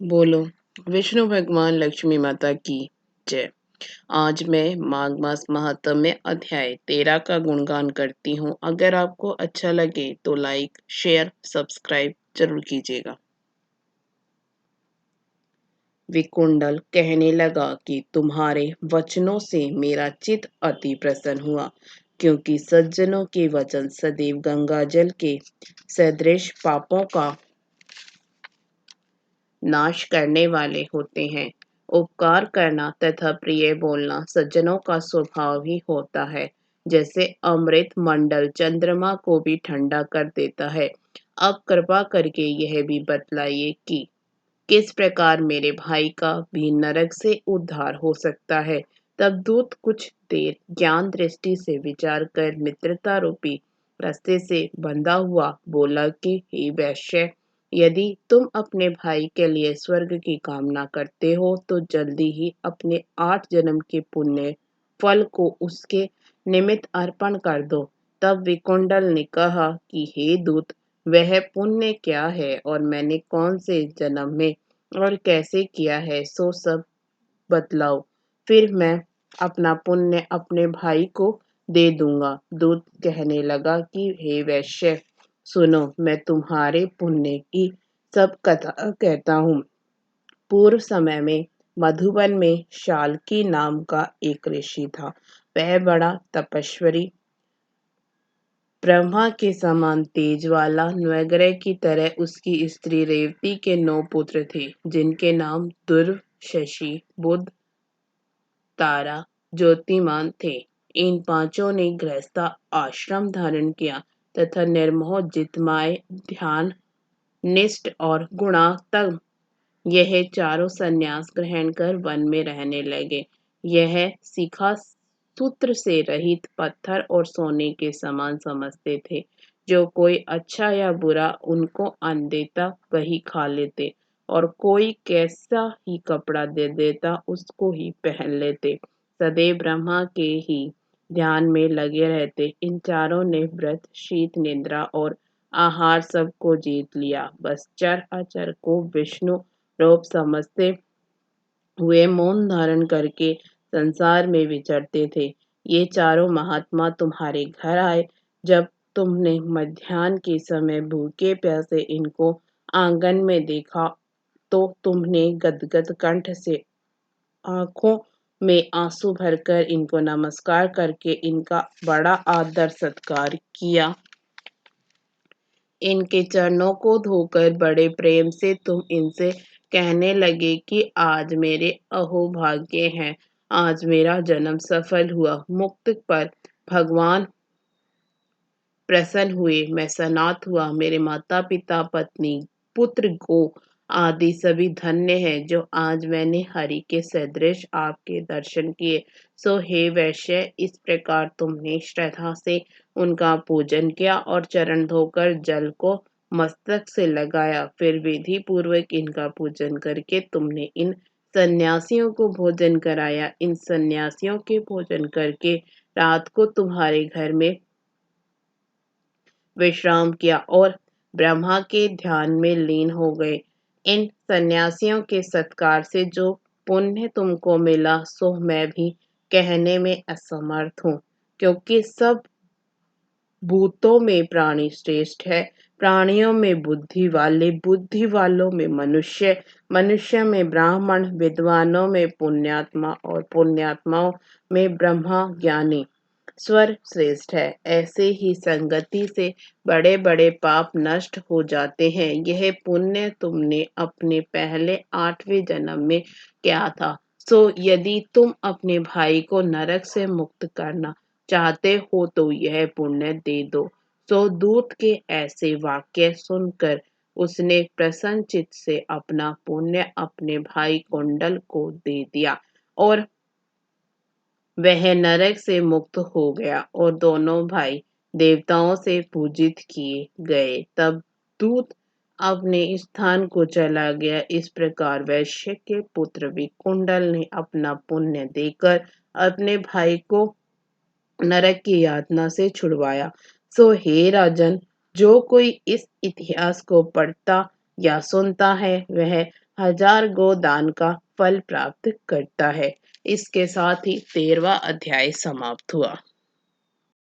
बोलो विष्णु भगवान लक्ष्मी माता की जय। आज मैं माघ मास महात्म्य अध्याय 13 का गुणगान करती हूँ। अगर आपको अच्छा लगे तो लाइक शेयर सब्सक्राइब जरूर कीजिएगा। विकुंडल कहने लगा कि तुम्हारे वचनों से मेरा चित्त अति प्रसन्न हुआ, क्योंकि सज्जनों के वचन सदैव गंगा जल के सदृश पापों का नाश करने वाले होते हैं। उपकार करना तथा प्रिय बोलना सज्जनों का स्वभाव ही होता है। जैसे अमृत मंडल चंद्रमा को भी ठंडा कर देता है। अब कृपा करके यह भी बतलाइए कि किस प्रकार मेरे भाई का भी नरक से उद्धार हो सकता है। तब दूत कुछ देर ज्ञान दृष्टि से विचार कर मित्रता रूपी रास्ते से बंधा हुआ बोला कि हे वैश्य, यदि तुम अपने भाई के लिए स्वर्ग की कामना करते हो तो जल्दी ही अपने 8 जन्म के पुण्य फल को उसके निमित्त अर्पण कर दो। तब विकुंडल ने कहा कि हे दूत, वह पुण्य क्या है और मैंने कौन से जन्म में और कैसे किया है, सो सब बतलाओ। फिर मैं अपना पुण्य अपने भाई को दे दूंगा। दूत कहने लगा कि हे वैश्य, सुनो, मैं तुम्हारे पुण्य की सब कथा कहता हूँ। पूर्व समय में मधुबन में शाल्की नाम का एक ऋषि था। वह बड़ा तपस्वी, ब्रह्मा के समान तेज वाला, नवग्रह की तरह उसकी स्त्री रेवती के 9 पुत्र थे, जिनके नाम ध्रुव, शशि, बुध, तारा, ज्योतिमान थे। इन पांचों ने गृहस्थ आश्रम धारण किया तथा निर्मोह, जितमाय, ध्यान निष्ठ और गुणात्मक यह चारों संन्यास ग्रहण कर वन में रहने लगे। यह शिखा सूत्र से रहित पत्थर और सोने के समान समझते थे। जो कोई अच्छा या बुरा उनको अन्न देता वही खा लेते, और कोई कैसा ही कपड़ा दे देता उसको ही पहन लेते। सदैव ब्रह्मा के ही ध्यान में लगे रहते। इन चारों ने व्रत, शीत निद्रा और आहार सबको जीत लिया। बस चर अचर को विष्णु रूप समझते हुए मौन धारण करके संसार में विचरते थे। ये चारों महात्मा तुम्हारे घर आए। जब तुमने मध्याह्न के समय भूखे प्यासे इनको आंगन में देखा तो तुमने गदगद कंठ से आंखों में आंसू भरकर इनको नमस्कार करके इनका बड़ा आदर सत्कार किया। इनके चरणों को धोकर बड़े प्रेम से तुम इनसे कहने लगे कि आज मेरे अहोभाग्य हैं, आज मेरा जन्म सफल हुआ। मुक्त पर भगवान प्रसन्न हुए, मैं सनाथ हुआ। मेरे माता पिता, पत्नी, पुत्र, गो आदि सभी धन्य हैं, जो आज मैंने हरि के सदृश आपके दर्शन किए। सो हे वैश्य, इस प्रकार तुमने श्रद्धा से उनका पूजन किया और चरण धोकर जल को मस्तक से लगाया। फिर विधि पूर्वक इनका पूजन करके तुमने इन सन्यासियों को भोजन कराया। इन सन्यासियों के भोजन करके रात को तुम्हारे घर में विश्राम किया और ब्रह्मा के ध्यान में लीन हो गए। इन सन्यासियों के सत्कार से जो पुण्य तुमको मिला सो मैं भी कहने में असमर्थ हूँ, क्योंकि सब भूतों में प्राणी श्रेष्ठ है, प्राणियों में बुद्धि वाले, बुद्धि वालों में मनुष्य, मनुष्य में ब्राह्मण, विद्वानों में पुण्यात्मा और पुण्यात्माओं में ब्रह्मा ज्ञानी स्वर श्रेष्ठ है। ऐसे ही संगति से बड़े बड़े पाप नष्ट हो जाते हैं। यह पुण्य तुमने अपने पहले 8वें जन्म में किया था। सो यदि तुम अपने भाई को नरक से मुक्त करना चाहते हो तो यह पुण्य दे दो। सो दूत के ऐसे वाक्य सुनकर उसने प्रसन्न चित्त से अपना पुण्य अपने भाई कुंडल को दे दिया और वह नरक से मुक्त हो गया और दोनों भाई देवताओं से पूजित किए गए। तब दूत अपने स्थान को चला गया। इस प्रकार वैश्य के पुत्र विकुंडल ने अपना पुण्य देकर अपने भाई को नरक की यातना से छुड़वाया। सो हे राजन, जो कोई इस इतिहास को पढ़ता या सुनता है वह 1000 गोदान का फल प्राप्त करता है। इसके साथ ही 13वां अध्याय समाप्त हुआ।